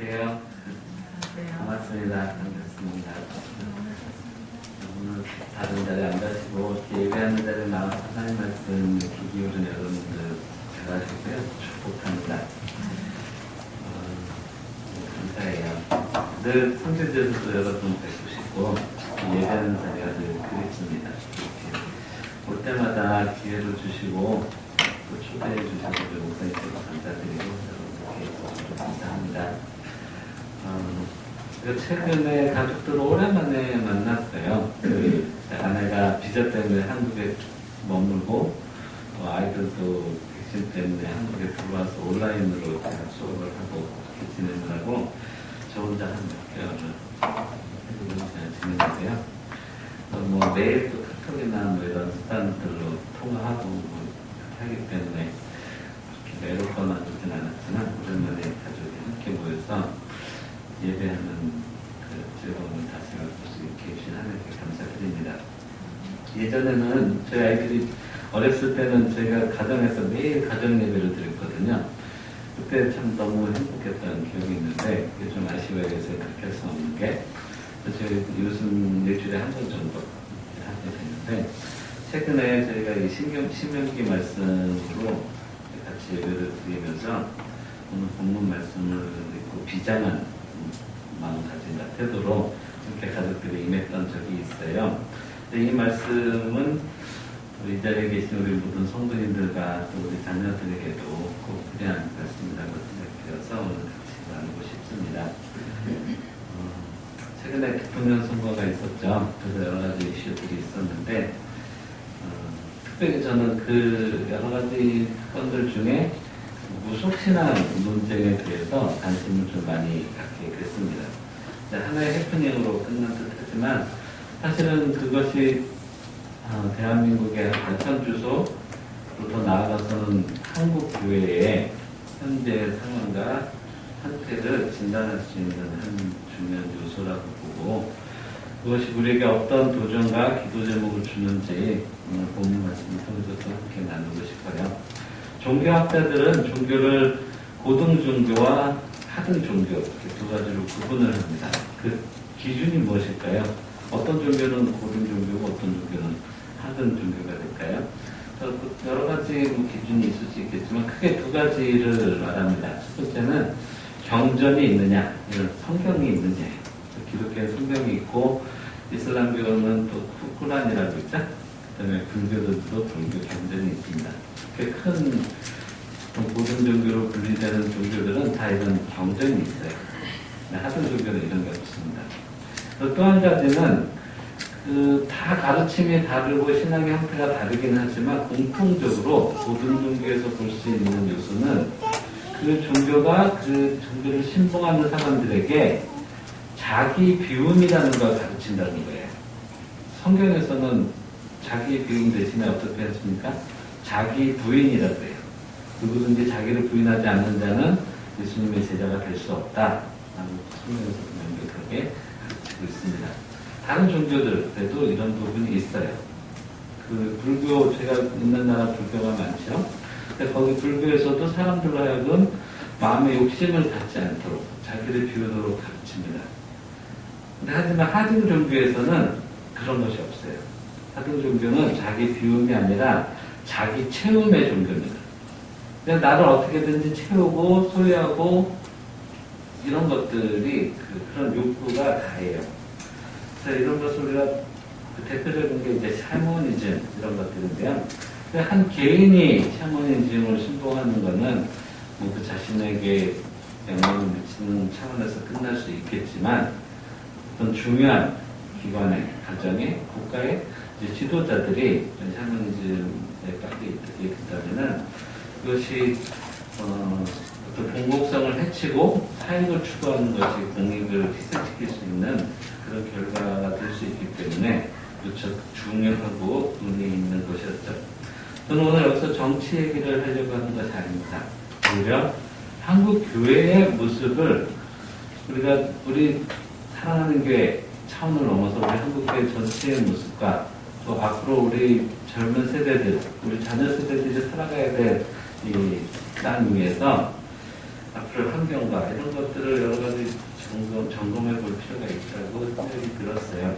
안녕하세요. 반갑습니다. 반갑습니다. 오늘 다른 자리에 앉으시고 예배하는 자리에 나와서 하나님 말씀 귀 기울이는 여러분들 잘 하시고요. 축복합니다. 감사해요. 늘 성질에서도 여러분 뵙고 싶고 예배하는 자리가 늘 그립습니다. 이렇게 올 때마다 기회를 주시고 또 초대해 주셔서 목사님께서 감사드리고 여러분께 감사합니다. 최근에 가족들을 오랜만에 만났어요. 아내가 비자 때문에 한국에 머물고 아이들도 백신 때문에 한국에 들어와서 온라인으로 수업을 하고 지내느라고 저 혼자 한 몇 개월을 지내는데요. 뭐 매일 또 카톡이나 뭐 이런 수단들로 통화하고 하기 때문에 그렇게 외롭거나 그러진 않았지만 오랜만에 가족이 함께 모여서 예배하는 그 즐거움을 다시 볼 수 있게 해주신 하나님께 감사드립니다. 예전에는 저희 아이들이 어렸을 때는 저희가 가정에서 매일 가정 예배를 드렸거든요. 그때 참 너무 행복했던 기억이 있는데 이게 좀 아쉬워요. 요새 그렇게 할 수 없는 게. 저희 요즘 일주일에 한 번 정도 하게 되는데 최근에 저희가 이 신명기 말씀으로 같이 예배를 드리면서 오늘 본문 말씀을 읽고 비장한 마음 가진 태도로 이렇게 가족들이 임했던 적이 있어요. 이 말씀은 이 자리에 계신 우리 모든 성도님들과 또 우리 자녀들에게도 꼭 필요한 말씀이라고 생각되어서 오늘 같이 나누고 싶습니다. 최근에 대통령 선거가 있었죠. 그래서 여러 가지 이슈들이 있었는데 특별히 저는 그 여러 가지 건들 중에 무속신앙 논쟁에 대해서 관심을 좀 많이 갖게 됐습니다. 하나의 해프닝으로 끝난 듯 하지만 사실은 그것이 대한민국의 현주소 또 더 나아가서는 한국 교회의 현재 상황과 상태를 진단할 수 있는 한 중요한 요소라고 보고 그것이 우리에게 어떤 도전과 기도 제목을 주는지 오늘 본문 말씀을 통해서 함께 나누고 싶어요. 종교학자들은 종교를 고등 종교와 하등 종교 이렇게 두 가지로 구분을 합니다. 그 기준이 무엇일까요? 어떤 종교는 고등 종교고 어떤 종교는 하등 종교가 될까요? 여러 가지 기준이 있을 수 있겠지만 크게 두 가지를 말합니다. 첫 번째는 경전이 있느냐, 이런 성경이 있느냐. 기독교의 성경이 있고 이슬람교는 또 쿠란이라고 있죠. 그다음에 불교들도 불교 경전이 있습니다. 꽤 큰 고등 종교로 분리되는 종교들은 다 이런 경전이 있어요. 하등 종교는 이런 게 없습니다. 또 한 가지는 다 가르침이 다르고 신앙의 형태가 다르긴 하지만 공통적으로 고등 종교에서 볼 수 있는 요소는 그 종교가 그 종교를 신봉하는 사람들에게 자기 비움이라는 걸 가르친다는 거예요. 성경에서는 자기 비움 대신에 어떻게 했습니까? 자기 부인이라고 해요. 누구든지 자기를 부인하지 않는 자는 예수님의 제자가 될 수 없다. 라고 성경에서 명백하게 가르치고 있습니다. 다른 종교들에도 이런 부분이 있어요. 그 불교, 제가 있는 나라 불교가 많죠. 근데 거기 불교에서도 사람들로 하여금 마음의 욕심을 갖지 않도록 자기를 비우도록 가르칩니다. 근데 하지만 하등 종교에서는 그런 것이 없어요. 하등 종교는 자기 비움이 아니라 자기 채움의 종교입니다. 그냥 나를 어떻게든지 채우고 소유하고 이런 것들이 그런 욕구가 다예요. 그래서 이런 것을 우리가 대표적인 게 이제 샤머니즘 이런 것들인데요. 한 개인이 샤머니즘을 신봉하는 것은 뭐 그 자신에게 영향을 미치는 차원에서 끝날 수 있겠지만 어떤 중요한 기관의 가정의 국가의 이제 지도자들이 샤머니즘에 빠져 있다면은 그것이 어떤 공공성을 해치고 사익을 추구하는 것이 공익을 희생시킬 수 있는 그런 결과가 될 수 있기 때문에 무척 중요하고 의미 있는 것이었죠. 저는 오늘 여기서 정치 얘기를 하려고 하는 것이 아닙니다. 오히려 한국 교회의 모습을 우리 사랑하는 교회 차원을 넘어서 우리 한국 교회 전체의 모습과 또 앞으로 우리 젊은 세대들, 우리 자녀 세대들이 살아가야 될 이 땅 위에서 앞으로 환경과 이런 것들을 여러 가지 점검해 볼 필요가 있다고 생각이 들었어요.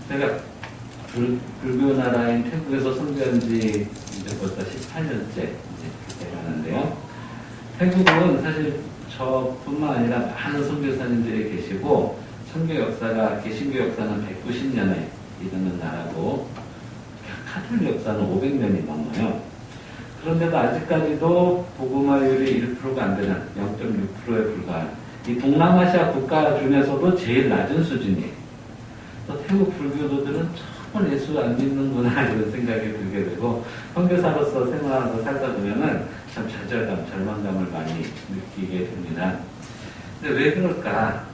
제가 불교 나라인 태국에서 선교한 지 이제 벌써 18년째 이제 되가는데요. 태국은 사실 저뿐만 아니라 많은 선교사님들이 계시고 선교 역사가 개신교 역사는 190년에 이르는 나라고 카톨릭 역사는 500년이 넘어요. 그런데도 아직까지도 복음화율이 1%가 안 되는 0.6%에 불과한 이 동남아시아 국가 중에서도 제일 낮은 수준이에요. 태국 불교도들은 정말 예수 안 믿는구나 이런 생각이 들게 되고 선교사로서 생활하고 살다 보면은 참 좌절감, 절망감을 많이 느끼게 됩니다. 근데 왜 그럴까?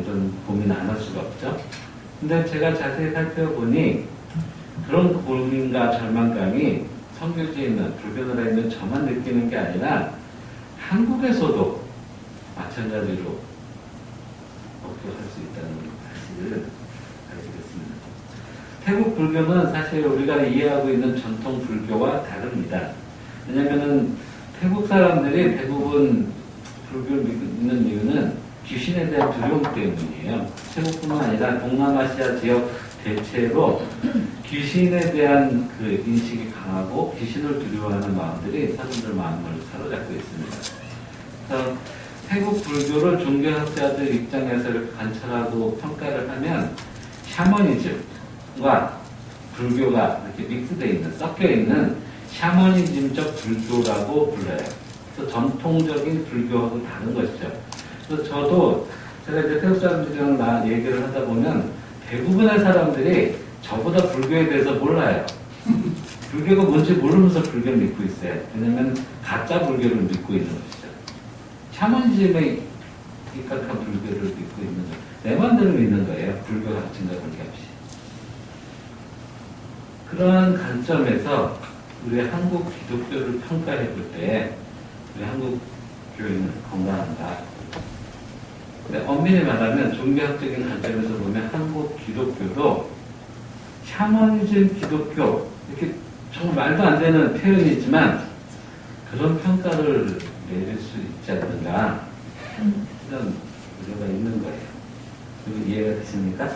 이런 고민 안 할 수가 없죠. 근데 제가 자세히 살펴보니 그런 고민과 절망감이 선교지에 있는 불교 나라에 있는 저만 느끼는 게 아니라 한국에서도 마찬가지로 목격할 수 있다는 사실을 알게 됐습니다. 태국 불교는 사실 우리가 이해하고 있는 전통 불교와 다릅니다. 왜냐면은 태국 사람들이 대부분 불교를 믿는 이유는 귀신에 대한 두려움 때문이에요. 태국뿐만 아니라 동남아시아 지역 대체로 귀신에 대한 그 인식이 강하고 귀신을 두려워하는 마음들이 사람들 마음을 사로잡고 있습니다. 그래서 태국 불교를 종교학자들 입장에서 이렇게 관찰하고 평가를 하면 샤머니즘과 불교가 이렇게 믹스되어 있는, 섞여 있는 샤머니즘적 불교라고 불러요. 그래서 전통적인 불교하고 다른 것이죠. 그래서 저도 제가 이제 태국 사람들이랑 얘기를 하다 보면 대부분의 사람들이 저보다 불교에 대해서 몰라요. 불교가 뭔지 모르면서 불교를 믿고 있어요. 왜냐면 가짜 불교를 믿고 있는 것이죠. 샤머니즘에 입각한 불교를 믿고 있는 거예요. 내 마음대로 믿는 거예요. 불교 가르침과 관계없이. 그러한 관점에서 우리 한국 기독교를 평가해 볼 때 우리 한국 교회는 건강한가? 근데 엄밀히 말하면 종교학적인 관점에서 보면 한국 기독교도 샤머니즘 기독교 이렇게 정말 말도 안 되는 표현이지만 그런 평가를 내릴 수 있지 않는가 이런 우려가 있는 거예요. 여러분 이해가 되십니까?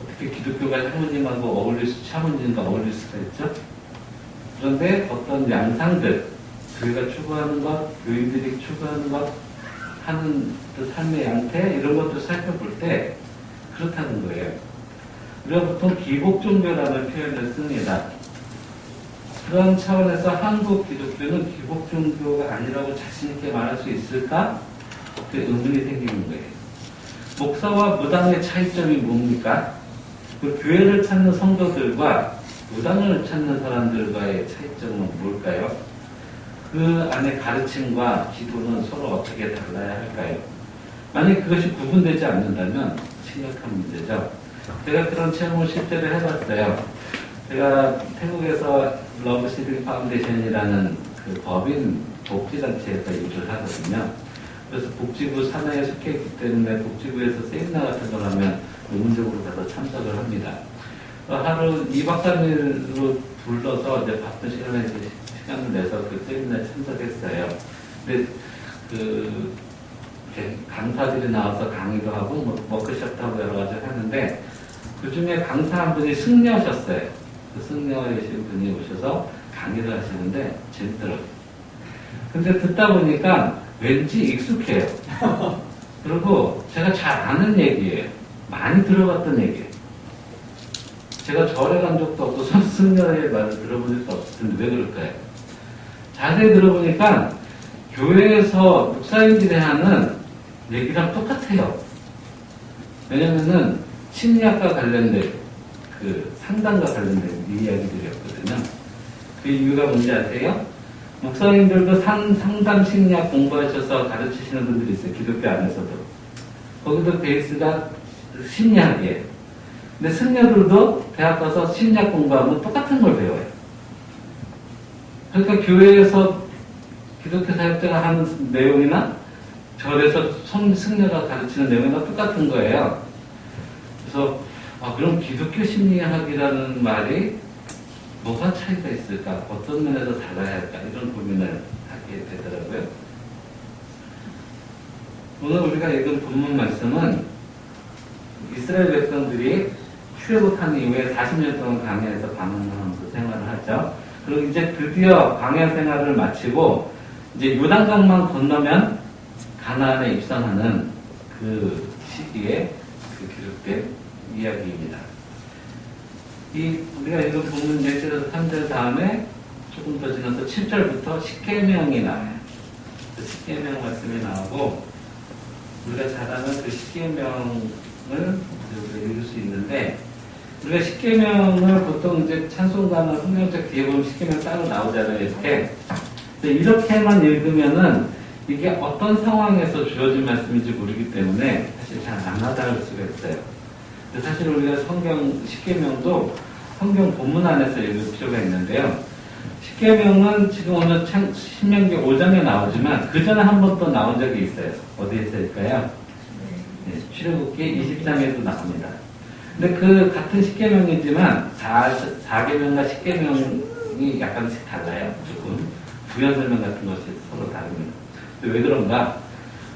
어떻게 기독교가 샤머니즘하고 샤머니즘과 어울릴 수가 있죠? 그런데 어떤 양상들 교회가 추구하는 것, 교인들이 추구하는 것 하는 그 삶의 양태 이런 것도 살펴볼 때 그렇다는 거예요. 우리가 보통 기복종교라는 표현을 씁니다. 그런 차원에서 한국 기독교는 기복종교가 아니라고 자신있게 말할 수 있을까? 그 의문이 생기는 거예요. 목사와 무당의 차이점이 뭡니까? 그 교회를 찾는 성도들과 무당을 찾는 사람들과의 차이점은 뭘까요? 그 안에 가르침과 기도는 서로 어떻게 달라야 할까요? 만약 그것이 구분되지 않는다면 심각한 문제죠. 제가 그런 체험을 실제로 해봤어요. 제가 태국에서 러브시티 파운데이션이라는 그 법인 복지단체에서 일을 하거든요. 그래서 복지부 산하에 속해 있기 때문에 복지부에서 세미나 같은 걸 하면 의무적으로 가서 참석을 합니다. 하루 2박 3일로 불러서 이제 바쁜 시간을 내서 그 세미나에 참석했어요. 근데 그 강사들이 나와서 강의도 하고 워크숍도 하고 여러 가지 하는데 그 중에 강사 한 분이 승려셨어요. 그 승려이신 분이 오셔서 강의를 하시는데 재밌더라고요. 근데 듣다 보니까 왠지 익숙해요. 그리고 제가 잘 아는 얘기예요. 많이 들어봤던 얘기예요. 제가 절에 간 적도 없고 승려의 말을 들어본 적도 없을 텐데 왜 그럴까요? 자세히 들어보니까 교회에서 목사님들이 하는 얘기랑 똑같아요. 왜냐면은 심리학과 관련된 그 상담과 관련된 이야기들이었거든요. 그 이유가 뭔지 아세요? 목사님들도 상담 심리학 공부하셔서 가르치시는 분들이 있어요. 기독교 안에서도. 거기도 베이스가 심리학이에요. 근데 승려들도 대학 가서 심리학 공부하면 똑같은 걸 배워요. 그러니까 교회에서 기독교 사역자가 하는 내용이나 절에서 승려가 가르치는 내용이나 똑같은 거예요. 그래서 그럼 기독교 심리학이라는 말이 뭐가 차이가 있을까? 어떤 면에서 달라야 할까? 이런 고민을 하게 하게 되더라고요. 오늘 우리가 읽은 본문 말씀은 이스라엘 백성들이 출애굽한 이후에 40년 동안 광야에서 방황하면서 생활을 하죠. 그리고 이제 드디어 광야 생활을 마치고 이제 요단강만 건너면 가나안에 입성하는 그 시기에 그 기록된 이야기입니다. 우리가 읽은 본문 1절에서 3절 다음에 조금 더 지나서 7절부터 십계명이 나와요. 그 십계명 말씀이 나오고 우리가 잘 아는 그 십계명을 우리가 읽을 수 있는데 우리가 십계명을 보통 이제 찬송가나 성경책 뒤에 보면 십계명 따로 나오잖아요. 이렇게만 읽으면은 이게 어떤 상황에서 주어진 말씀인지 모르기 때문에 사실 잘 안 와닿을 수가 있어요. 사실 우리가 성경 십계명도 성경 본문 안에서 읽을 필요가 있는데요. 십계명은 지금 오늘 신명기 5장에 나오지만 그 전에 한 번 또 나온 적이 있어요. 어디에 있을까요? 네, 출애굽기 20장에도 나옵니다. 근데 그 같은 십계명이지만 4계명과 십계명이 약간씩 달라요. 조금 부연 설명 같은 것이 서로 다릅니다. 왜 그런가?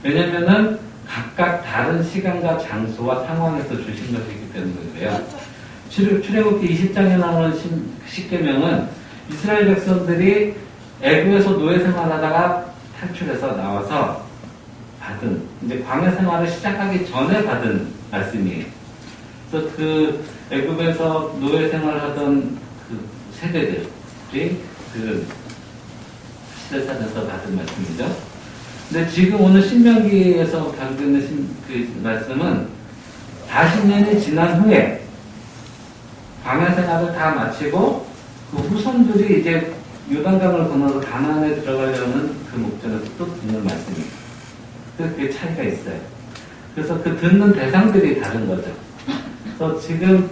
왜냐면은 각각 다른 시간과 장소와 상황에서 주신 것이기 때문인데요. 출애굽기 20장에 나오는 십계명은 이스라엘 백성들이 애굽에서 노예 생활하다가 탈출해서 나와서 받은 이제 광야 생활을 시작하기 전에 받은 말씀이에요. 그래서 그 애굽에서 노예 생활하던 그 세대들이 그 시대산에서 받은 말씀이죠. 근데 지금 오늘 신명기에서 다루고 있는 그 말씀은 40년이 지난 후에 광야 생활을 다 마치고 그 후손들이 이제 요단강을 건너서 가나안에 들어가려는 그 목적에서 또 듣는 말씀이에요. 그래서 그게 차이가 있어요. 그래서 그 듣는 대상들이 다른 거죠. 그래서 지금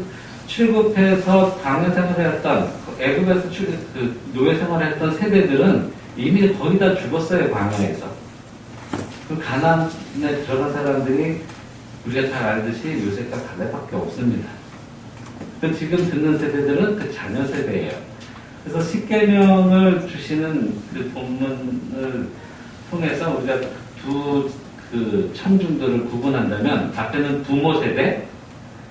출국해서 광야 생활을 했던 애굽에서 그 노예 생활을 했던 세대들은 이미 거의 다 죽었어요. 광야에서. 그 가나안에 들어간 사람들이 우리가 잘 알듯이 요셉과 갈렙밖에 없습니다. 그 지금 듣는 세대들은 그 자녀 세대예요. 그래서 십계명을 주시는 그 본문을 통해서 우리가 두 그 청중들을 구분한다면 앞에는 부모 세대,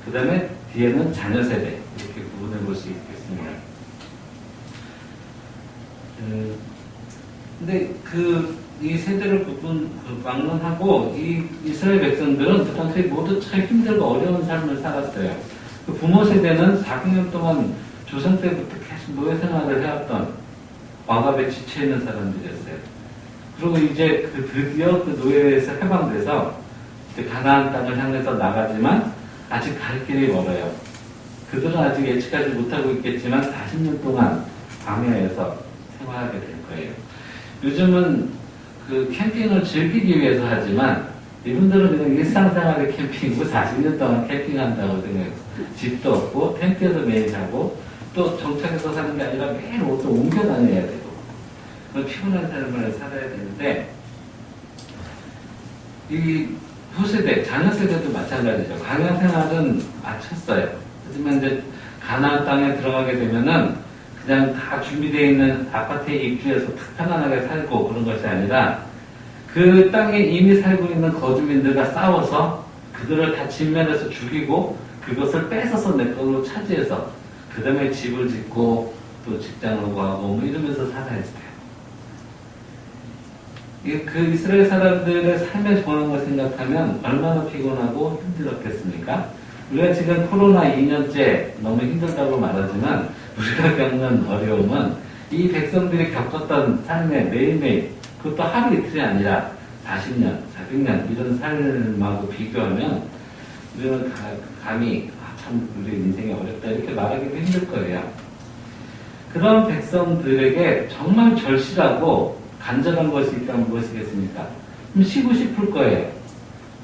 그 다음에 뒤에는 자녀 세대 이렇게 구분해 볼 수 있겠습니다. 근데 이 세대를 막론하고 이 이스라엘 백성들은 그 당시에 모두 참 힘들고 어려운 삶을 살았어요. 그 부모 세대는 400년 동안 조선 때부터 계속 노예 생활을 해왔던 억압에 지쳐있는 사람들이었어요. 그리고 이제 드디어 그 노예에서 해방돼서 가나안 땅을 향해서 나가지만 아직 갈 길이 멀어요. 그들은 아직 예측하지 못하고 있겠지만 40년 동안 광야에서 생활하게 될 거예요. 요즘은 그 캠핑을 즐기기 위해서 하지만 이분들은 그냥 일상생활의 캠핑이고 40년 동안 캠핑한다고 생각해요. 집도 없고 텐트에서 매일 자고 또 정착해서 사는 게 아니라 매일 옷을 옮겨 다녀야 되고 그런 피곤한 삶을 살아야 되는데 이 후세대, 자녀 세대도 마찬가지죠. 광야 생활은 마쳤어요. 하지만 이제 가나안 땅에 들어가게 되면은 그냥 다 준비되어 있는 아파트에 입주해서 편안하게 살고 그런 것이 아니라 그 땅에 이미 살고 있는 거주민들과 싸워서 그들을 다 진멸해서 죽이고 그것을 뺏어서 내 걸로 차지해서 그 다음에 집을 짓고 또 직장을 구하고 뭐 이러면서 살아야 돼요. 그 이스라엘 사람들의 삶의 조항을 생각하면 얼마나 피곤하고 힘들었겠습니까? 우리가 지금 코로나 2년째 너무 힘들다고 말하지만 우리가 겪는 어려움은 이 백성들이 겪었던 삶의 매일매일 그것도 하루 이틀이 아니라 40년, 400년 이런 삶하고 비교하면 우리는 감히 참 우리 인생이 어렵다 이렇게 말하기도 힘들 거예요. 그런 백성들에게 정말 절실하고 간절한 것이 있다면 무엇이겠습니까? 좀 쉬고 싶을 거예요.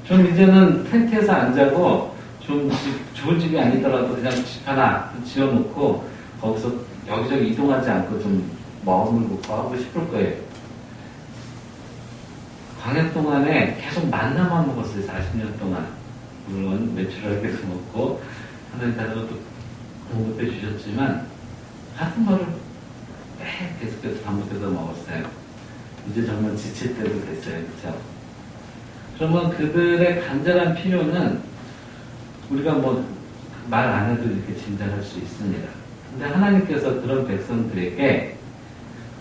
좀 이제는 텐트에서 안 자고 좀 좋은 집이 아니더라도 그냥 집 하나 지어놓고 거기서 여기저기 이동하지 않고 좀 머물고 하고 싶을 거예요. 광야 동안에 계속 만나만 먹었어요. 40년 동안. 물론 매출하게도 먹고 하나님 다른 것도 공급해 주셨지만 같은 거를 계속해서 반복해서 먹었어요. 이제 정말 지칠 때도 됐어요. 그렇죠? 그러면 그들의 간절한 필요는 우리가 뭐 말 안 해도 이렇게 짐작할 수 있습니다. 근데 하나님께서 그런 백성들에게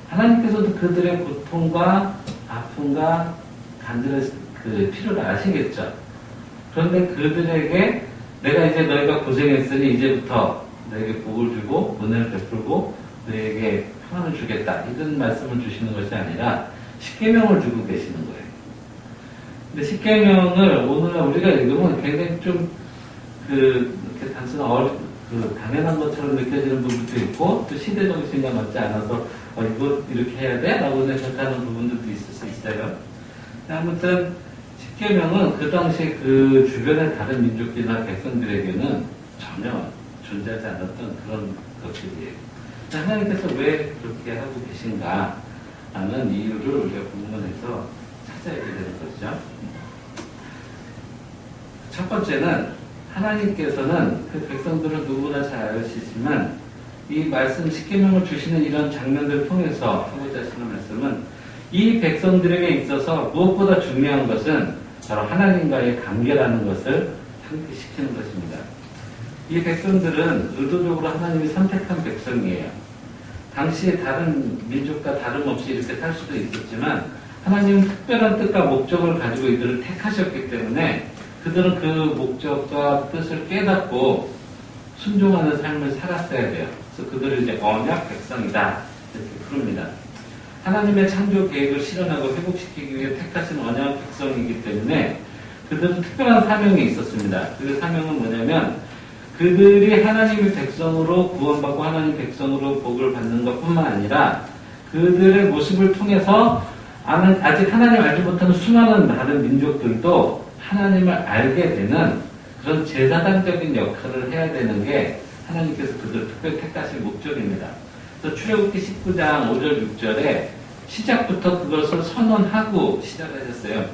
하나님께서도 그들의 고통과 아픔과 간절한 그 필요를 아시겠죠. 그런데 그들에게 내가 이제 너희가 고생했으니 이제부터 너에게 복을 주고 은혜를 베풀고 너에게 평안을 주겠다 이런 말씀을 주시는 것이 아니라 십계명을 주고 계시는 거예요. 근데 십계명을 오늘 우리가 읽으면 굉장히 좀 이렇게 단순한 당연한 것처럼 느껴지는 부분도 있고 또 시대 정신과 맞지 않아서 이거 이렇게 해야 돼? 라고 생각하는 부분들도 있을 수 있어요. 아무튼 십계명은 그 당시 그 주변의 다른 민족들이나 백성들에게는 전혀 존재하지 않았던 그런 것들이에요. 하나님께서 왜 그렇게 하고 계신가 하는 이유를 우리가 본문에서 찾아야 되는 것이죠. 첫 번째는 하나님께서는 그 백성들을 누구나 잘 아시지만 이 말씀 십계명을 주시는 이런 장면들을 통해서 하고자 하시는 말씀은 이 백성들에게 있어서 무엇보다 중요한 것은 바로 하나님과의 관계라는 것을 상기시키는 것입니다. 이 백성들은 의도적으로 하나님이 선택한 백성이에요. 당시에 다른 민족과 다름없이 이렇게 살 수도 있었지만 하나님은 특별한 뜻과 목적을 가지고 이들을 택하셨기 때문에 그들은 그 목적과 뜻을 깨닫고 순종하는 삶을 살았어야 돼요. 그래서 그들을 이제 언약 백성이다 이렇게 부릅니다. 하나님의 창조 계획을 실현하고 회복시키기 위해 택하신 언약 백성이기 때문에 그들은 특별한 사명이 있었습니다. 그 사명은 뭐냐면 그들이 하나님의 백성으로 구원받고 하나님 백성으로 복을 받는 것뿐만 아니라 그들의 모습을 통해서 아직 하나님 알지 못하는 수많은 다른 민족들도 하나님을 알게 되는 그런 제사장적인 역할을 해야 되는 게 하나님께서 그들을 특별히 택하신 목적입니다. 그래서 출애굽기 19장 5절 6절에 시작부터 그것을 선언하고 시작하셨어요.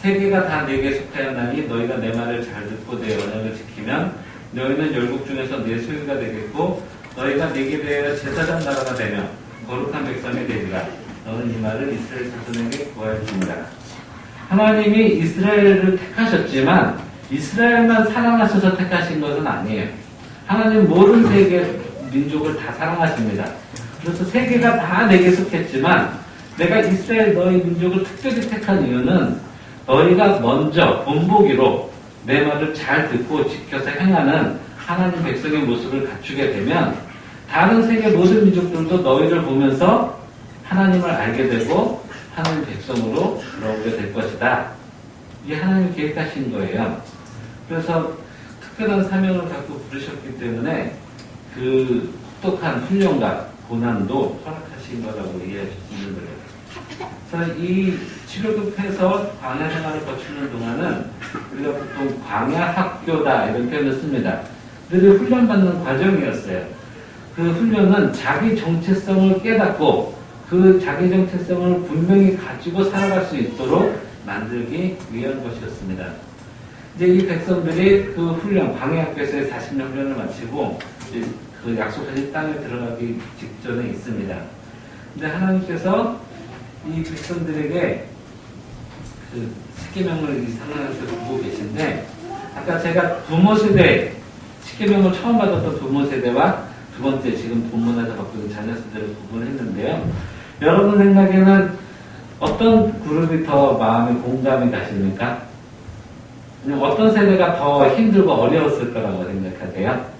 세계가 다 내게 속하였나니 너희가 내 말을 잘 듣고 내 언약을 지키면 너희는 열국 중에서 내 소유가 되겠고 너희가 내게 대하여 제사장 나라가 되며 거룩한 백성이 되리라. 너는 이 말을 이스라엘 자손에게 구하였습니다. 하나님이 이스라엘을 택하셨지만 이스라엘만 사랑하셔서 택하신 것은 아니에요. 하나님 모든 세계 민족을 다 사랑하십니다. 그래서 세계가 다 내게 속했지만 내가 이스라엘 너희 민족을 특별히 택한 이유는 너희가 먼저 본보기로 내 말을 잘 듣고 지켜서 행하는 하나님 백성의 모습을 갖추게 되면 다른 세계 모든 민족들도 너희를 보면서 하나님을 알게 되고 하나님 백성으로 돌아오게 될 것이다. 이게 하나님이 계획하신 거예요. 그래서 특별한 사명을 갖고 부르셨기 때문에 그 혹독한 훈련과 고난도 허락하신 거라고 이해하실 수 있는 거예요. 그래서 이 출애굽해서 광야 생활을 거치는 동안은 우리가 보통 광야 학교다 이런 표현을 씁니다. 늘 훈련받는 과정이었어요. 그 훈련은 자기 정체성을 깨닫고 그 자기 정체성을 분명히 가지고 살아갈 수 있도록 만들기 위한 것이었습니다. 이제 이 백성들이 그 훈련, 광야학교에서의 40년 훈련을 마치고 그 약속하신 땅에 들어가기 직전에 있습니다. 근데 하나님께서 이 백성들에게 그 십계명을 이 상황에서 두고 계신데 아까 제가 부모 세대, 십계명을 처음 받았던 부모 세대와 두 번째 지금 본문에서 받고 있는 자녀 세대를 구분했는데요. 여러분 생각에는 어떤 그룹이 더 마음에 공감이 가십니까? 어떤 세대가 더 힘들고 어려웠을 거라고 생각하세요?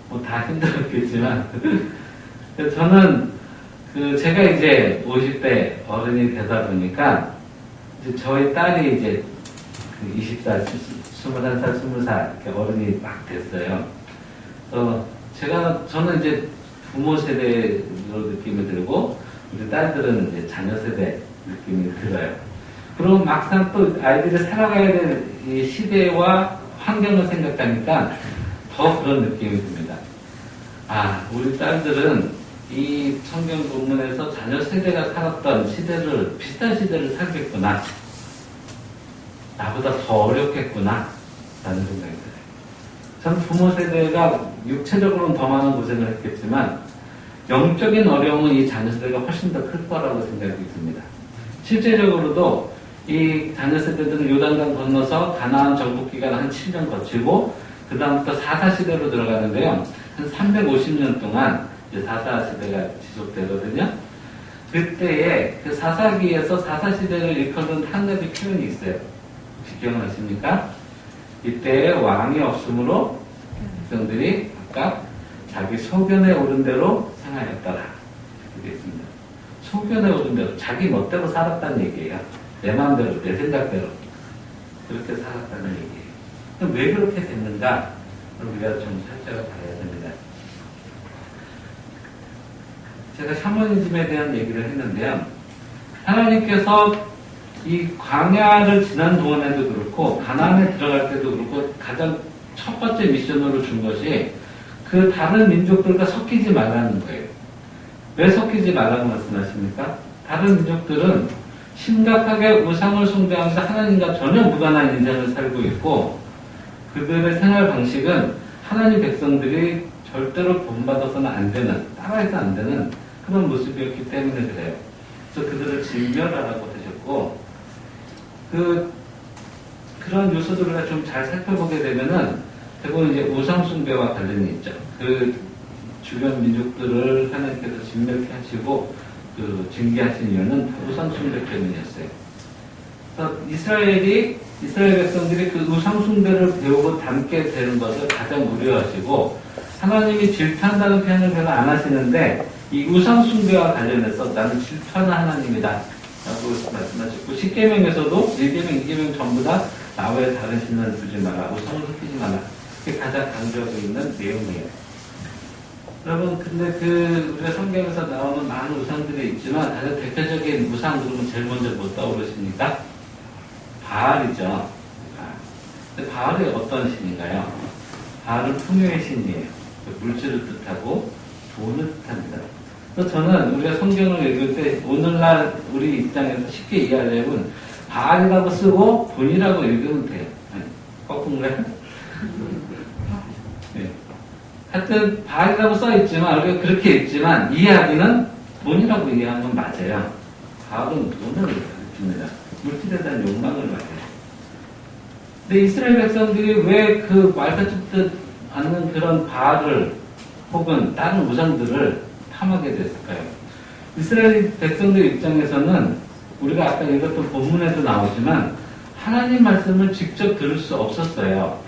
뭐 다 힘들었겠지만 저는 제가 이제 50대 어른이 되다 보니까 이제 저희 딸이 이제 20살, 21살, 20살 이렇게 어른이 막 됐어요. 저는 이제 부모 세대로 느낌이 들고 우리 딸들은 이제 자녀 세대 느낌이 들어요. 그럼 막상 또 아이들이 살아가야 될 이 시대와 환경을 생각하니까 더 그런 느낌이 듭니다. 아, 우리 딸들은 이 성경 본문에서 자녀 세대가 살았던 시대를, 비슷한 시대를 살겠구나. 나보다 더 어렵겠구나. 라는 생각이 들어요. 전 부모 세대가 육체적으로는 더 많은 고생을 했겠지만 영적인 어려움은 이 자녀세대가 훨씬 더 클 거라고 생각이 듭니다. 실제적으로도 이 자녀세대들은 요단강 건너서 가나안 정복 기간 한 7년 거치고 그 다음부터 사사시대로 들어가는데요. 한 350년 동안 이제 사사시대가 지속되거든요. 그때에 그 사사기에서 사사시대를 일컫는 한나비 표현이 있어요. 혹시 기억나십니까? 이때에 왕이 없으므로 백성들이 각각 자기 소견에 오른 대로 생하였더라. 이렇게 있습니다. 소견에 오른 대로 자기 멋대로 살았다는 얘기예요. 내 마음대로, 내 생각대로 그렇게 살았다는 얘기예요. 그럼 왜 그렇게 됐는가? 우리가 좀 살펴봐야 됩니다. 제가 샤머니즘에 대한 얘기를 했는데요. 하나님께서 이 광야를 지난 동안에도 그렇고 가나안에 들어갈 때도 그렇고 가장 첫 번째 미션으로 준 것이 그 다른 민족들과 섞이지 말라는 거예요. 왜 섞이지 말라고 말씀하십니까? 다른 민족들은 심각하게 우상을 숭배하면서 하나님과 전혀 무관한 인생을 살고 있고 그들의 생활 방식은 하나님 백성들이 절대로 본받아서는 안 되는, 따라해서 안 되는 그런 모습이었기 때문에 그래요. 그래서 그들을 진멸하라고 하셨고 그런 요소들을 좀 잘 살펴보게 되면은 대부분 이제 우상숭배와 관련이 있죠. 그 주변 민족들을 하나님께서 진멸케 하시고 징계하신 이유는 우상숭배 때문이었어요. 그래서 이스라엘 백성들이 그 우상숭배를 배우고 닮게 되는 것을 가장 우려하시고 하나님이 질투한다는 표현을 별로 안 하시는데 이 우상숭배와 관련해서 나는 질투하는 하나님이다 라고 말씀하셨고 10계명에서도 1계명, 2계명 전부 다 나 외에 다른 신을 두지 마라, 우상을 섞이지 마라. 그게 가장 강조하고 있는 내용이에요. 여러분, 근데 우리가 성경에서 나오는 많은 우상들이 있지만 가장 대표적인 우상 그러면 제일 먼저 뭐 떠오르십니까? 바알이죠. 근데 바알이 어떤 신인가요? 바알은 풍요의 신이에요. 물질을 뜻하고 돈을 뜻합니다. 그래서 저는 우리가 성경을 읽을 때 오늘날 우리 입장에서 쉽게 이해하려면 바알이라고 쓰고 돈이라고 읽으면 돼요. 거꾸로요? 네. 하여튼 바알이라고 써있지만 우리가 그렇게 읽지만 이해하기는 돈이라고 이해하는 건 맞아요. 바알은 돈을 가르칩니다. 물질에 대한 욕망을 말해요. 근데 이스라엘 백성들이 왜 그 말같지도 않는 그런 바알을 혹은 다른 우상들을 탐하게 됐을까요? 이스라엘 백성들 입장에서는 우리가 아까 읽었던 본문에도 나오지만 하나님 말씀을 직접 들을 수 없었어요.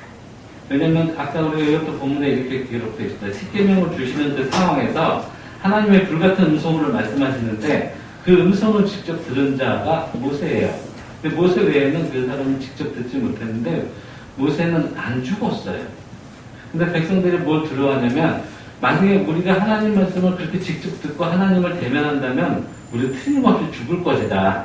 왜냐면 아까 우리가 읽었던 본문에 이렇게 기록되어 있어요. 10계명을 주시는 그 상황에서 하나님의 불같은 음성을 말씀하시는데 그 음성을 직접 들은 자가 모세예요. 근데 모세 외에는 그 사람은 직접 듣지 못했는데 모세는 안 죽었어요. 근데 백성들이 뭘 두려워하냐면 만약에 우리가 하나님 말씀을 그렇게 직접 듣고 하나님을 대면한다면 우리는 틀림없이 죽을 것이다.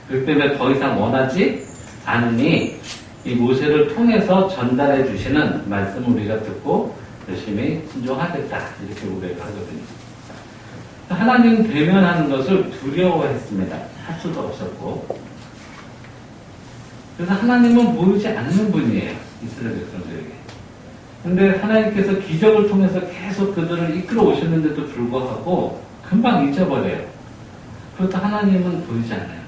그렇기 때문에 더 이상 원하지 않으니 이 모세를 통해서 전달해 주시는 말씀을 우리가 듣고 열심히 순종하겠다. 이렇게 우리가 하거든요. 하나님 대면하는 것을 두려워했습니다. 할 수도 없었고. 그래서 하나님은 보이지 않는 분이에요. 이스라엘 백성들에게. 근데 하나님께서 기적을 통해서 계속 그들을 이끌어 오셨는데도 불구하고 금방 잊어버려요. 그렇다 하나님은 보이지 않아요.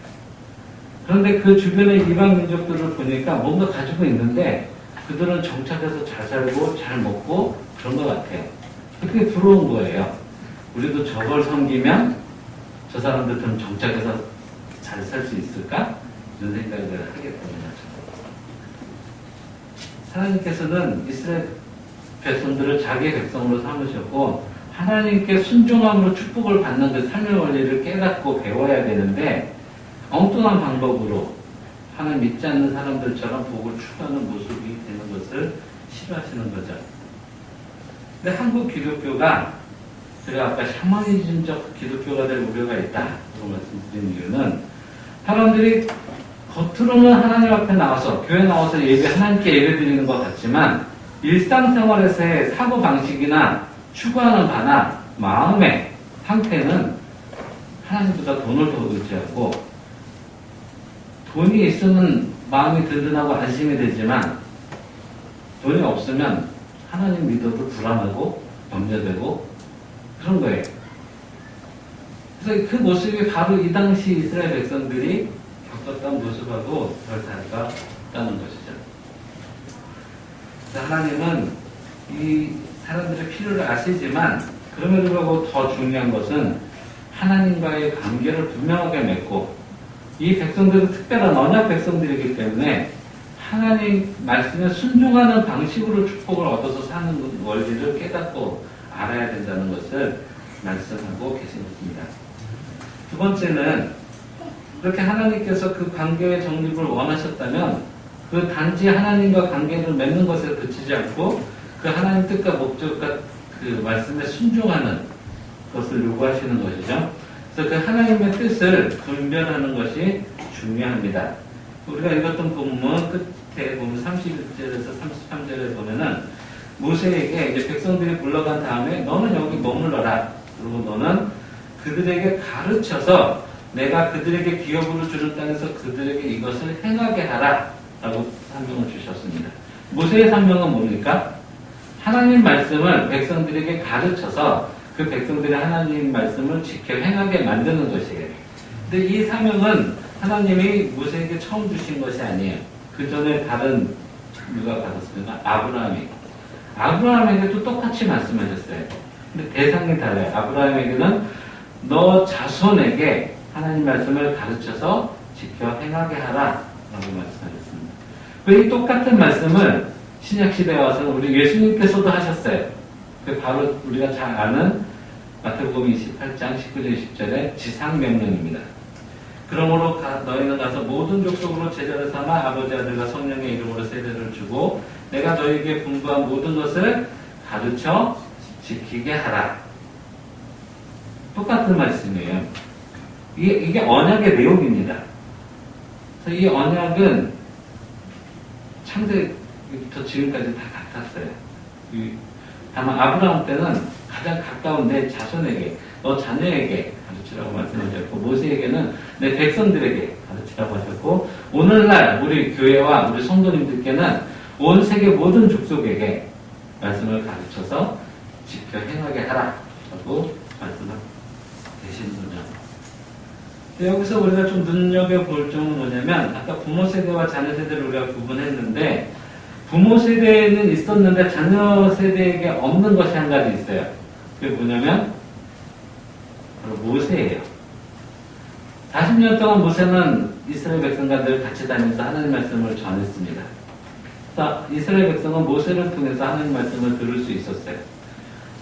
그런데 그 주변의 이방 민족들을 보니까 뭔가 가지고 있는데 그들은 정착해서 잘 살고 잘 먹고 그런 것 같아요. 그게 부러운 거예요. 우리도 저걸 섬기면 저 사람들처럼 정착해서 잘 살 수 있을까? 이런 생각을 하게 되는 거죠. 하나님께서는 이스라엘 백성들을 자기의 백성으로 삼으셨고 하나님께 순종함으로 축복을 받는 그 삶의 원리를 깨닫고 배워야 되는데 엉뚱한 방법으로 하나님 믿지 않는 사람들처럼 복을 추구하는 모습이 되는 것을 싫어하시는 거죠. 근데 한국 기독교가 제가 아까 샤머니즘적 기독교가 될 우려가 있다고 말씀드린 이유는 사람들이 겉으로는 하나님 앞에 나와서 교회 나와서 하나님께 예배 드리는 것 같지만 일상생활에서의 사고방식이나 추구하는 바나 마음의 상태는 하나님보다 돈을 더 의지하고 돈이 있으면 마음이 든든하고 안심이 되지만 돈이 없으면 하나님 믿어도 불안하고 염려되고 그런 거예요. 그래서 그 모습이 바로 이 당시 이스라엘 백성들이 겪었던 모습하고 별 차이가 없다는 것이죠. 하나님은 이 사람들의 필요를 아시지만 그럼에도 불구하고 더 중요한 것은 하나님과의 관계를 분명하게 맺고 이 백성들은 특별한 언약 백성들이기 때문에 하나님 말씀에 순종하는 방식으로 축복을 얻어서 사는 원리를 깨닫고 알아야 된다는 것을 말씀하고 계신 것입니다. 두 번째는 그렇게 하나님께서 그 관계의 정립을 원하셨다면 그 단지 하나님과 관계를 맺는 것에 그치지 않고 그 하나님 뜻과 목적과 그 말씀에 순종하는 것을 요구하시는 것이죠. 그래서 그 하나님의 뜻을 분별하는 것이 중요합니다. 우리가 읽었던 본문 끝에 보면 31절에서 33절에 보면은 모세에게 이제 백성들이 불러간 다음에 너는 여기 머물러라. 그리고 너는 그들에게 가르쳐서 내가 그들에게 기업으로 주는 땅에서 그들에게 이것을 행하게 하라. 라고 사명을 주셨습니다. 모세의 사명은 뭡니까? 하나님 말씀을 백성들에게 가르쳐서 그 백성들의 하나님 말씀을 지켜 행하게 만드는 것이에요. 근데 이 사명은 하나님이 모세에게 처음 주신 것이 아니에요. 그 전에 다른 누가 받았습니까? 아브라함에게도 똑같이 말씀하셨어요. 근데 대상이 달라요. 아브라함에게는 너 자손에게 하나님 말씀을 가르쳐서 지켜 행하게 하라 라고 말씀하셨습니다. 이 똑같은 말씀을 신약시대에 와서 우리 예수님께서도 하셨어요. 그 바로 우리가 잘 아는 마태복음 28장 19절 20절의 지상명령입니다. 그러므로 너희는 가서 모든 족속으로 제자를 삼아 아버지 아들과 성령의 이름으로 세례를 주고 내가 너희에게 분부한 모든 것을 가르쳐 지키게 하라. 똑같은 말씀이에요. 이게 언약의 내용입니다. 그래서 이 언약은 창세부터 지금까지 다 같았어요. 다만 아브라함 때는 가장 가까운 내 자손에게, 너 자녀에게 가르치라고 말씀하셨고, 모세에게는 내 백성들에게 가르치라고 하셨고, 오늘날 우리 교회와 우리 성도님들께는 온 세계 모든 족속에게 말씀을 가르쳐서 지켜 행하게 하라 라고 말씀을 되시는 거죠. 여기서 우리가 좀 눈여겨볼 점은 뭐냐면, 아까 부모 세대와 자녀 세대를 우리가 구분했는데, 부모 세대에는 있었는데 자녀 세대에게 없는 것이 한 가지 있어요. 그게 뭐냐면 바로 모세예요. 40년 동안 모세는 이스라엘 백성과 늘 같이 다니면서 하나님 말씀을 전했습니다. 그래서 이스라엘 백성은 모세를 통해서 하나님 말씀을 들을 수 있었어요.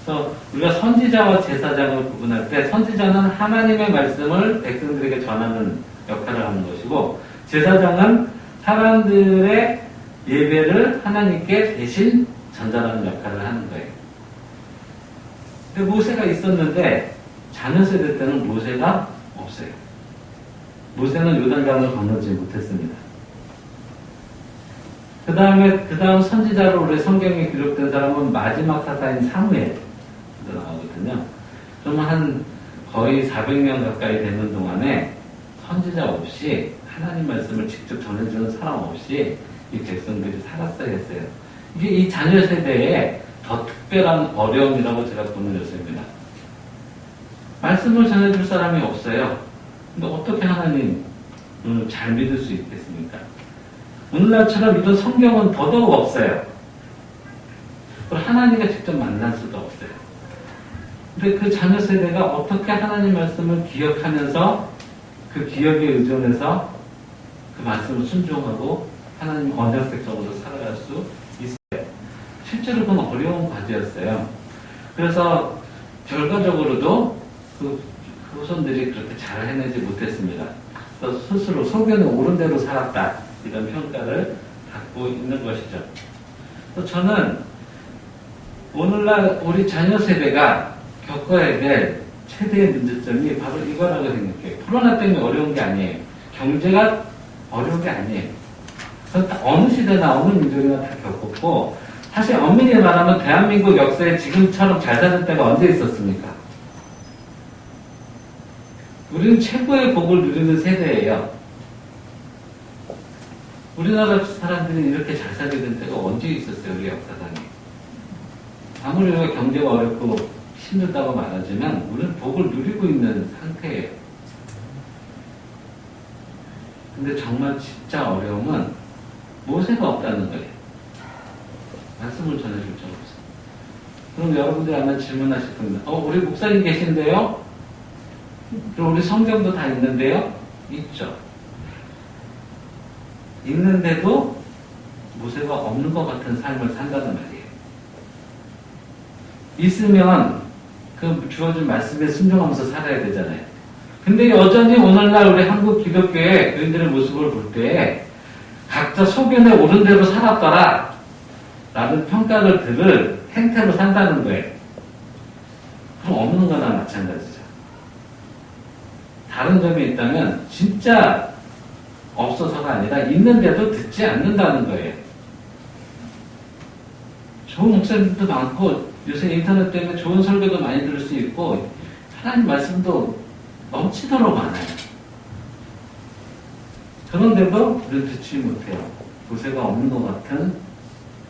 그래서 우리가 선지자와 제사장을 구분할 때 선지자는 하나님의 말씀을 백성들에게 전하는 역할을 하는 것이고 제사장은 사람들의 예배를 하나님께 대신 전달하는 역할을 하는 거예요. 근데 모세가 있었는데 자녀 세대 때는 모세가 없어요. 모세는 요단강을 건너지 못했습니다. 그 다음 선지자로 우리 성경에 기록된 사람은 마지막 사사인 사무엘 나오거든요. 좀 한 거의 400년 가까이 되는 동안에 선지자 없이 하나님 말씀을 직접 전해주는 사람 없이 이 백성들이 살았어야 했어요. 이게 이 자녀 세대에 더 특별한 어려움이라고 제가 보는 요소입니다. 말씀을 전해줄 사람이 없어요. 근데 어떻게 하나님을 잘 믿을 수 있겠습니까? 오늘날처럼 이런 성경은 더더욱 없어요. 그리고 하나님과 직접 만날 수도 없어요. 근데 그 자녀 세대가 어떻게 하나님 말씀을 기억하면서 그 기억에 의존해서 그 말씀을 순종하고 하나님 언약 백성으로 살아갈 수 있어요. 실제로 그건 어려운 과제였어요. 그래서 결과적으로도 그 후손들이 그렇게 잘 해내지 못했습니다. 그래서 스스로 소견에 옳은 대로 살았다 이런 평가를 받고 있는 것이죠. 그래서 저는 오늘날 우리 자녀 세대가 겪어야 될 최대의 문제점이 바로 이거라고 생각해요. 코로나 때문에 어려운 게 아니에요. 경제가 어려운 게 아니에요. 어느 시대나 어느 민족이나 다 겪었고 사실 엄밀히 말하면 대한민국 역사에 지금처럼 잘 사는 때가 언제 있었습니까? 우리는 최고의 복을 누리는 세대예요. 우리나라 사람들이 이렇게 잘 살게 된 때가 언제 있었어요? 우리 역사상에. 아무리 우리가 경제가 어렵고 힘들다고 말하지만 우리는 복을 누리고 있는 상태예요. 근데 정말 진짜 어려움은 모세가 없다는 거예요. 말씀을 전해줄 줄 없어. 그럼 여러분들이 아마 질문하실 겁니다. 우리 목사님 계신데요? 그럼 우리 성경도 다 있는데요? 있죠. 있는데도 모세가 없는 것 같은 삶을 산다는 말이에요. 있으면 그 주어진 말씀에 순종하면서 살아야 되잖아요. 근데 여전히 오늘날 우리 한국 기독교의 교인들의 모습을 볼 때 각자 소견에 오른 대로 살았더라 라는 평가를 들을 행태로 산다는 거예요. 그럼 없는 거나 마찬가지죠. 다른 점이 있다면 진짜 없어서가 아니라 있는데도 듣지 않는다는 거예요. 좋은 목사님도 많고 요새 인터넷 때문에 좋은 설교도 많이 들을 수 있고 하나님 말씀도 넘치도록 많아요. 그런데도 우리는 듣지 못해요. 모세가 없는 것 같은,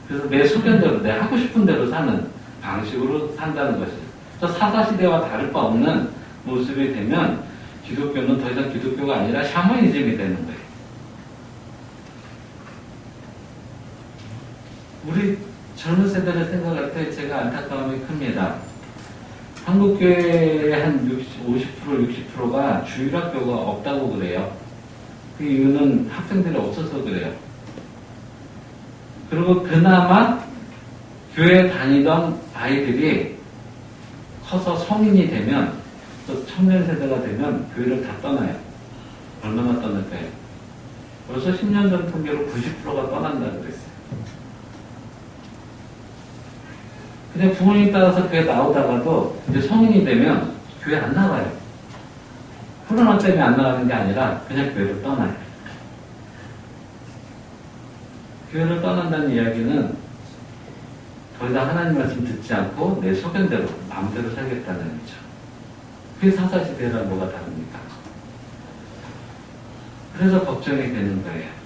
그래서 내 소견대로, 내 하고 싶은 대로 사는 방식으로 산다는 것이죠. 저 사사시대와 다를 바 없는 모습이 되면 기독교는 더 이상 기독교가 아니라 샤머니즘이 되는 거예요. 우리 젊은 세대를 생각할 때 제가 안타까움이 큽니다. 한국교회의 한 50%, 60%가 주일학교가 없다고 그래요. 그 이유는 학생들이 없어서 그래요. 그리고 그나마 교회 다니던 아이들이 커서 성인이 되면, 또 청년 세대가 되면 교회를 다 떠나요. 얼마나 떠날까요? 벌써 10년 전 통계로 90%가 떠난다고 그랬어요. 그냥 부모님 따라서 교회 나오다가도 이제 성인이 되면 교회 안 나가요. 코로나 때문에 안 나가는 게 아니라 그냥 교회를 떠나요. 교회를 떠난다는 이야기는 더 이상 하나님 말씀 듣지 않고 내 소견대로 마음대로 살겠다는 거죠. 그게 사사시대랑 뭐가 다릅니까? 그래서 걱정이 되는 거예요.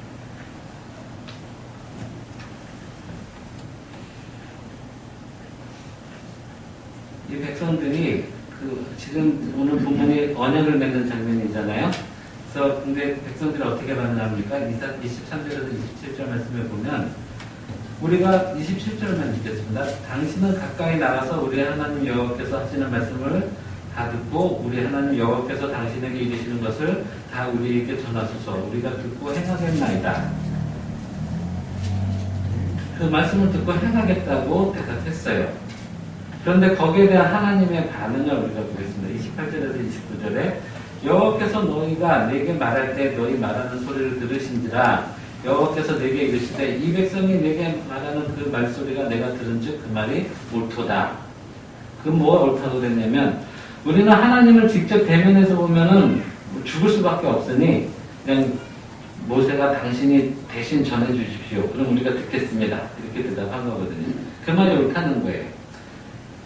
이 백성들이 지금 오늘 본문이 언약을 맺는 장면이잖아요. 그래서 근데 백성들이 어떻게 만납니까? 23절에서 27절 말씀에 보면 우리가 27절만 읽겠습니다. 당신은 가까이 나가서 우리 하나님 여호와께서 하시는 말씀을 다 듣고 우리 하나님 여호와께서 당신에게 이르시는 것을 다 우리에게 전하소서. 우리가 듣고 행하겠나이다. 그 말씀을 듣고 행하겠다고 대답했어요. 그런데 거기에 대한 하나님의 반응을 우리가 보겠습니다. 28절에서 29절에 여호와께서 너희가 내게 말할 때 너희 말하는 소리를 들으신지라 여호와께서 내게 이르시되 이 백성이 내게 말하는 그 말소리가 내가 들은즉 그 말이 옳도다. 그 뭐가 옳다고 그랬냐면 우리는 하나님을 직접 대면해서 보면은 죽을 수밖에 없으니 그냥 모세가 당신이 대신 전해주십시오. 그럼 우리가 듣겠습니다. 이렇게 대답한 거거든요. 그 말이 옳다는 거예요.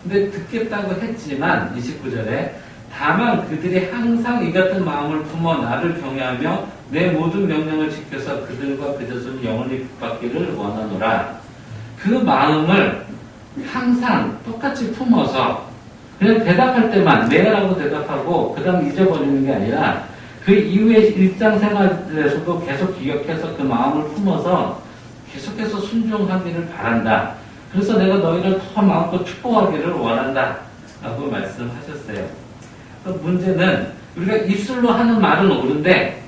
근데 듣겠다고 했지만 29절에 다만 그들이 항상 이 같은 마음을 품어 나를 경외하며 내 모든 명령을 지켜서 그들과 그 자손이 영원히 복받기를 원하노라. 그 마음을 항상 똑같이 품어서 그냥 대답할 때만 네라고 대답하고 그 다음 잊어버리는 게 아니라 그 이후의 일상생활에서도 계속 기억해서 그 마음을 품어서 계속해서 순종하기를 바란다. 그래서 내가 너희를 더 마음껏 축복하기를 원한다. 라고 말씀하셨어요. 문제는 우리가 입술로 하는 말은 옳은데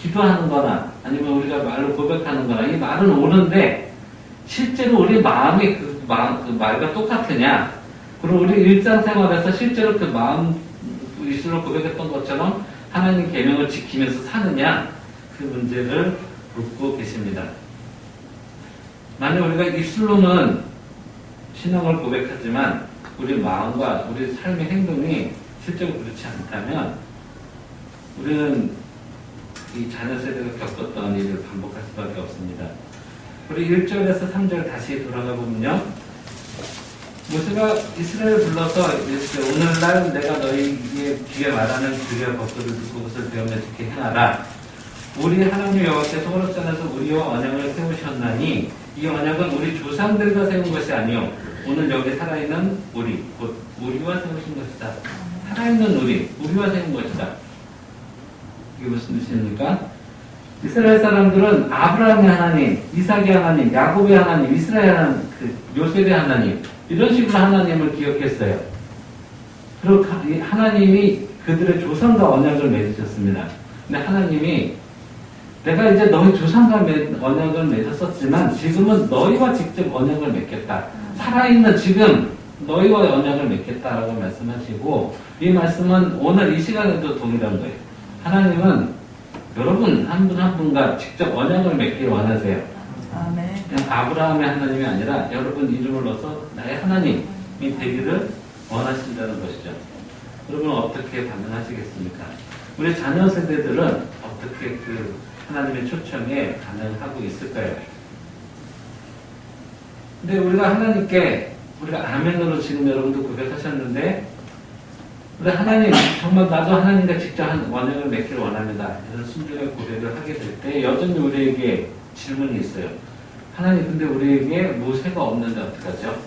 기도하는 거나 아니면 우리가 말로 고백하는 거나 이 말은 옳은데 실제로 우리 마음이 그 말과 똑같으냐? 그리고 우리 일상생활에서 실제로 그 마음 입술로 고백했던 것처럼 하나님 계명을 지키면서 사느냐? 그 문제를 묻고 계십니다. 만약 우리가 입술로는 신앙을 고백하지만 우리 마음과 우리 삶의 행동이 실제로 그렇지 않다면 우리는 이 자녀 세대가 겪었던 일을 반복할 수밖에 없습니다. 우리 1절에서 3절 다시 돌아가 보면요. 모세가 이스라엘을 불러서 오늘날 내가 너희의 귀에 말하는 주의 법도를 듣고 그것을 배우며 지켜 행하라. 우리 하나님 여호와께서 호렙산에서 우리와 언약을 세우셨나니 이 언약은 우리 조상들과 세운 것이 아니요 오늘 여기 살아있는 우리, 곧 우리와 세우신 것이다. 살아있는 우리와 세운 것이다. 이게 무슨 뜻입니까? 이스라엘 사람들은 아브라함의 하나님, 이삭의 하나님, 야곱의 하나님, 이스라엘 하나님, 요셉의 하나님, 이런 식으로 하나님을 기억했어요. 그리고 하나님이 그들의 조상과 언약을 맺으셨습니다. 근데 하나님이 내가 이제 너희 조상과 언약을 맺었었지만 지금은 너희와 직접 언약을 맺겠다. 살아있는 지금 너희와 언약을 맺겠다라고 말씀하시고, 이 말씀은 오늘 이 시간에도 동일한 거예요. 하나님은 여러분 한 분 한 분과 직접 언약을 맺길 원하세요. 아멘. 그냥 아브라함의 하나님이 아니라 여러분 이름을 넣어서 나의 하나님이 되기를 원하신다는 것이죠. 여러분 어떻게 반응하시겠습니까? 우리 자녀 세대들은 어떻게 그 하나님의 초청에 반응하고 있을까요? 근데 우리가 하나님께 우리가 아멘으로 지금 여러분도 고백하셨는데, 우리 하나님 정말 나도 하나님과 직접 언약을 맺기를 원합니다. 이런 순종의 고백을 하게 될 때 여전히 우리에게 질문이 있어요. 하나님 근데 우리에게 모세가 없는데 어떡하죠?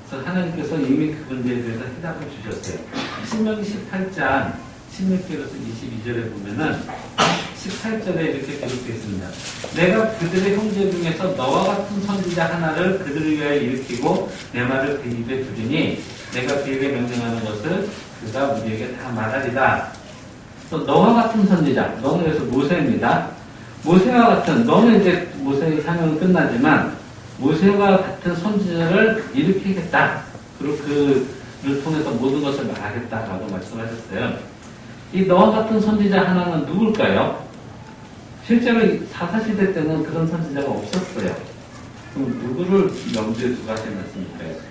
그래서 하나님께서 이미 그 문제에 대해서 해답을 주셨어요. 신명기 18장 16절에서 22절에 보면은 18절에 이렇게 기록되어 있습니다. 내가 그들의 형제 중에서 너와 같은 선지자 하나를 그들을 위하여 일으키고 내 말을 그 입에 두리니 내가 그에게 명령하는 것을 그가 우리에게 다 말하리다. 또 너와 같은 선지자, 너는 그래서 모세입니다. 모세와 같은, 너는 이제 모세의 사명은 끝나지만 모세와 같은 선지자를 일으키겠다. 그리고 그를 통해서 모든 것을 말하겠다라고 말씀하셨어요. 이 너와 같은 선지자 하나는 누굴까요? 실제로 사사시대 때는 그런 선지자가 없었어요. 그럼 누구를 염두에 두고 하신 말씀일까요?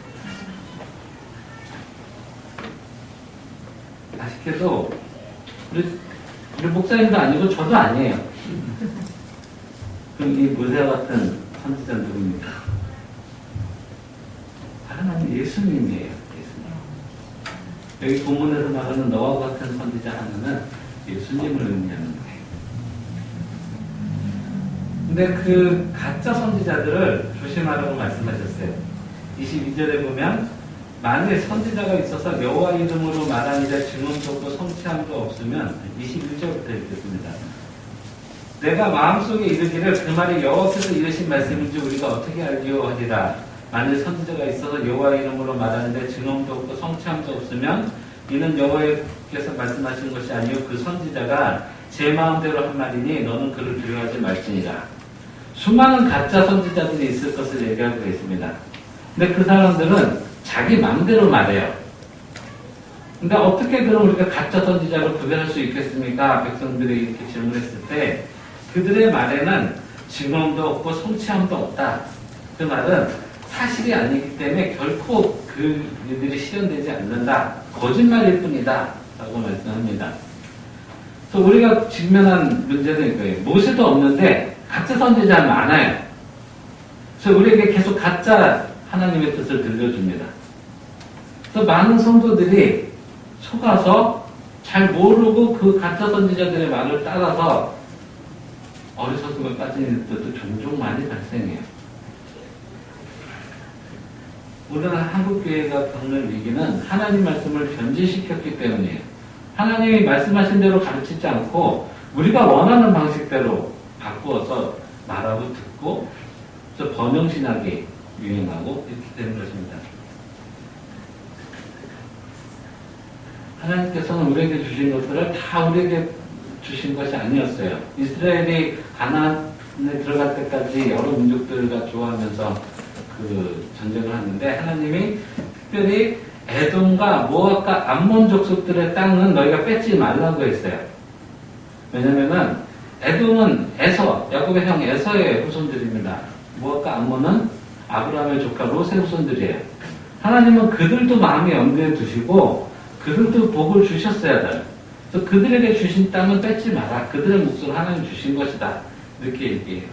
아쉽게도 우리 목사님도 아니고 저도 아니에요. 그럼 이 모세와 같은 선지자는 누굽니까? 하나님 예수님이에요. 예수님. 여기 본문에서 말하는 너와 같은 선지자 하나는 예수님을 의미하는 거예요. 근데 그 가짜 선지자들을 조심하라고 말씀하셨어요. 22절에 보면 만일 선지자가 있어서 여호와 이름으로 말하니라 증언도 없고 성취함도 없으면 21절부터 읽겠습니다. 내가 마음속에 이르기를 그 말이 여호와께서 이르신 말씀인지 우리가 어떻게 알기요 하리라. 만일 선지자가 있어서 여호와 이름으로 말하는데 증언도 없고 성취함도 없으면 이는 여호와께서 말씀하신 것이 아니요 그 선지자가 제 마음대로 한 말이니 너는 그를 두려워하지 말지니라. 수많은 가짜 선지자들이 있을 것을 얘기하고 있습니다. 근데 그 사람들은 자기 마음대로 말해요. 근데 어떻게 그럼 우리가 가짜 선지자를 구별할 수 있겠습니까? 백성들이 이렇게 질문했을 때 그들의 말에는 증언도 없고 성취함도 없다. 그 말은 사실이 아니기 때문에 결코 그 일들이 실현되지 않는다. 거짓말일 뿐이다. 라고 말씀합니다. 그래서 우리가 직면한 문제는 이거예요. 모세도 없는데 가짜 선지자 많아요. 그래서 우리에게 계속 가짜 하나님의 뜻을 들려줍니다. 그래서 많은 성도들이 속아서 잘 모르고 그 가짜 선지자들의 말을 따라서 어리석음에 빠지는 일도 종종 많이 발생해요. 우리는 한국교회가 겪는 위기는 하나님 말씀을 변질시켰기 때문이에요. 하나님이 말씀하신 대로 가르치지 않고 우리가 원하는 방식대로 바꾸어서 말하고 듣고 그래서 번영신학이 유행하고 이렇게 되는 것입니다. 하나님께서는 우리에게 주신 것들을 다 우리에게 주신 것이 아니었어요. 이스라엘이 가나안에 들어갈 때까지 여러 민족들과 좋아하면서 그 전쟁을 하는데 하나님이 특별히 에돔과 모압과 암몬 족속들의 땅은 너희가 뺏지 말라고 했어요. 왜냐면은 에돔은 에서, 야곱의 형 에서의 후손들입니다. 모압과 암몬은 아브라함의 조카 롯의 후손들이에요. 하나님은 그들도 마음에 염두에 두시고 그들도 복을 주셨어야 돼요. 그래서 그들에게 주신 땅은 뺏지 마라. 그들의 몫을 하나님 주신 것이다. 이렇게 얘기해요.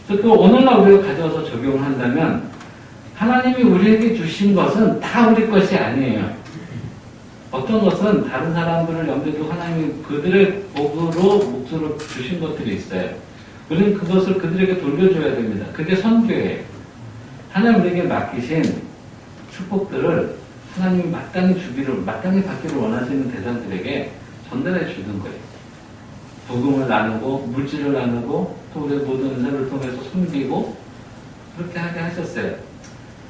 그래서 그 오늘날 우리가 가져와서 적용을 한다면 하나님이 우리에게 주신 것은 다 우리 것이 아니에요. 어떤 것은 다른 사람들을 염두에 두고 하나님이 그들의 복으로 몫으로 주신 것들이 있어요. 우리는 그것을 그들에게 돌려줘야 됩니다. 그게 선교예요. 하나님 우리에게 맡기신 축복들을 하나님이 마땅히 받기를 원하시는 대상들에게 전달해 주는 거예요. 복음을 나누고, 물질을 나누고, 또 우리의 모든 은사를 통해서 섬기고, 그렇게 하게 하셨어요.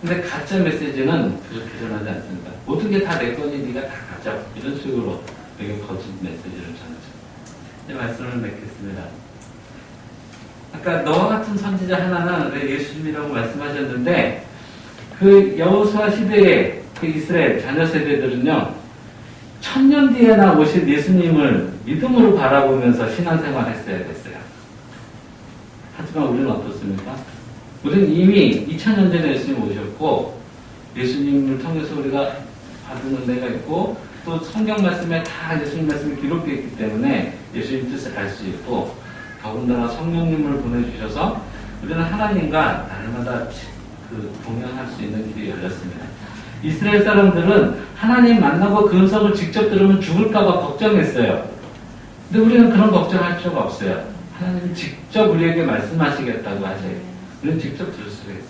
근데 가짜 메시지는 그렇게 전하지 않습니다. 모든 게 다 내 거니 네가 다 가져. 이런 식으로 되게 거짓 메시지를 전하죠. 이제 말씀을 맺겠습니다. 아까 너와 같은 선지자 하나는 예수님이라고 말씀하셨는데, 그 여호수아 시대의 그 이스라엘 자녀 세대들은요, 1000년 뒤에나 오실 예수님을 믿음으로 바라보면서 신앙생활 했어야 됐어요. 하지만 우리는 어떻습니까? 우리는 이미 2000년 전에 예수님 오셨고, 예수님을 통해서 우리가 받은 은혜가 있고, 또 성경 말씀에 다 예수님 말씀이 기록되어 있기 때문에 예수님 뜻을 알 수 있고, 더군다나 성령님을 보내주셔서 우리는 하나님과 날마다 동행할 수 있는 길이 열렸습니다. 이스라엘 사람들은 하나님 만나고 그 음성을 직접 들으면 죽을까봐 걱정했어요. 근데 우리는 그런 걱정할 필요가 없어요. 하나님이 직접 우리에게 말씀하시겠다고 하세요. 우리는 직접 들을 수가 있어요.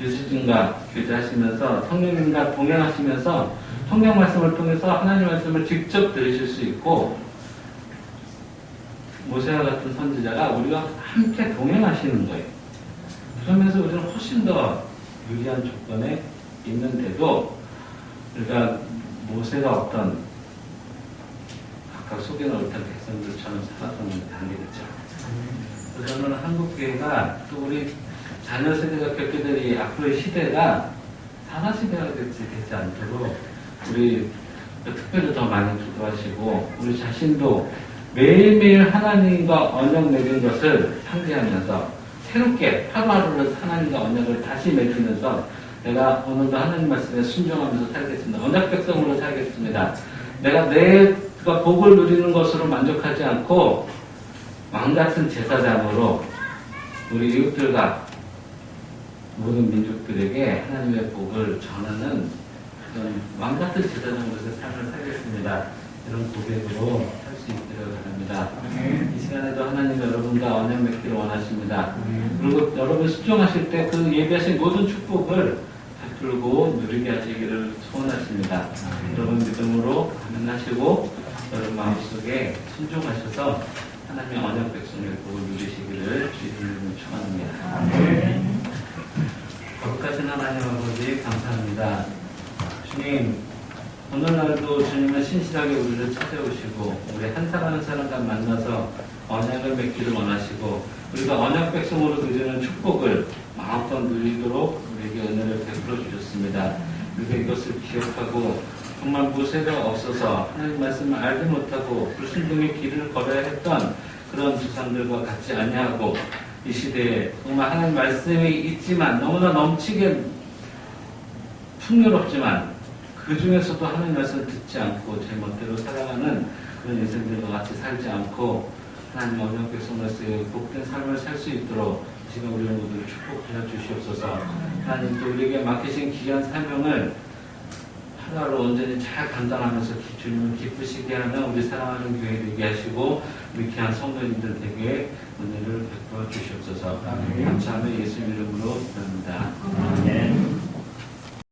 예수님과 교제하시면서 성령님과 동행하시면서 성경 말씀을 통해서 하나님 말씀을 직접 들으실 수 있고, 모세와 같은 선지자가 우리가 함께 동행하시는 거예요. 그러면서 우리는 훨씬 더 유리한 조건에 있는데도 우리가 모세가 어떤 각각 속에는 옳던 백성들처럼 살았던 게 아니겠죠. 그래서 저는 한국교회가 또 우리 자녀 세대가 겪게 될 이 앞으로의 시대가 산화시대가 되지 않도록 우리 특별히 더 많이 기도하시고, 우리 자신도 매일매일 하나님과 언약 맺은 것을 상기하면서 새롭게 하루하루를 하나님과 언약을 다시 맺으면서 내가 오늘도 하나님 말씀에 순종하면서 살겠습니다. 언약 백성으로 살겠습니다. 내가 복을 누리는 것으로 만족하지 않고 왕같은 제사장으로 우리 이웃들과 모든 민족들에게 하나님의 복을 전하는 그런 왕같은 제사장으로서 삶을 살겠습니다. 이런 고백으로 할 수 있기를 바랍니다. 이 시간에도 하나님 여러분과 언약 맺기를 원하십니다. 그리고 여러분 순종하실 때 그 예비하신 모든 축복을 베풀고 누리게 하시기를 소원하십니다. 여러분 믿음으로 감면하시고 여러분 마음속에 순종하셔서 하나님의 언약 백성의 복을 누리시기를 주님을 축원합니다. 거룩하신 하나님 아버지 감사합니다. 주님, 오늘날도 주님은 신실하게 우리를 찾아오시고 우리 한 사람 한 사람과 만나서 언약을 맺기를 원하시고 우리가 언약 백성으로 누리는 축복을 마음껏 누리도록 우리에게 은혜를 베풀어 주셨습니다. 우리가 이것을 기억하고 정말 모세가 없어서 하나님 말씀을 알지 못하고 불순종의 길을 걸어야 했던 그런 조상들과 같지 아니하고 이 시대에 정말 하나님 말씀이 있지만 너무나 넘치게 풍요롭지만 그 중에서도 하나님 말씀을 듣지 않고 제 멋대로 살아가는 그런 인생들과 같이 살지 않고 하나님 언약 백성으로서의 복된 삶을 살 수 있도록 지금 우리 모두를 축복하여 주시옵소서. 하나님 또 우리에게 맡기신 귀한 사명을 하루하루 온전히 잘 감당하면서 주님을 기쁘시게 하는 우리 사랑하는 교회 되게 하시고 우리 귀한 성도님들 되게 은혜를 베풀어 주시옵소서. 감사하며 예수 이름으로 기도합니다.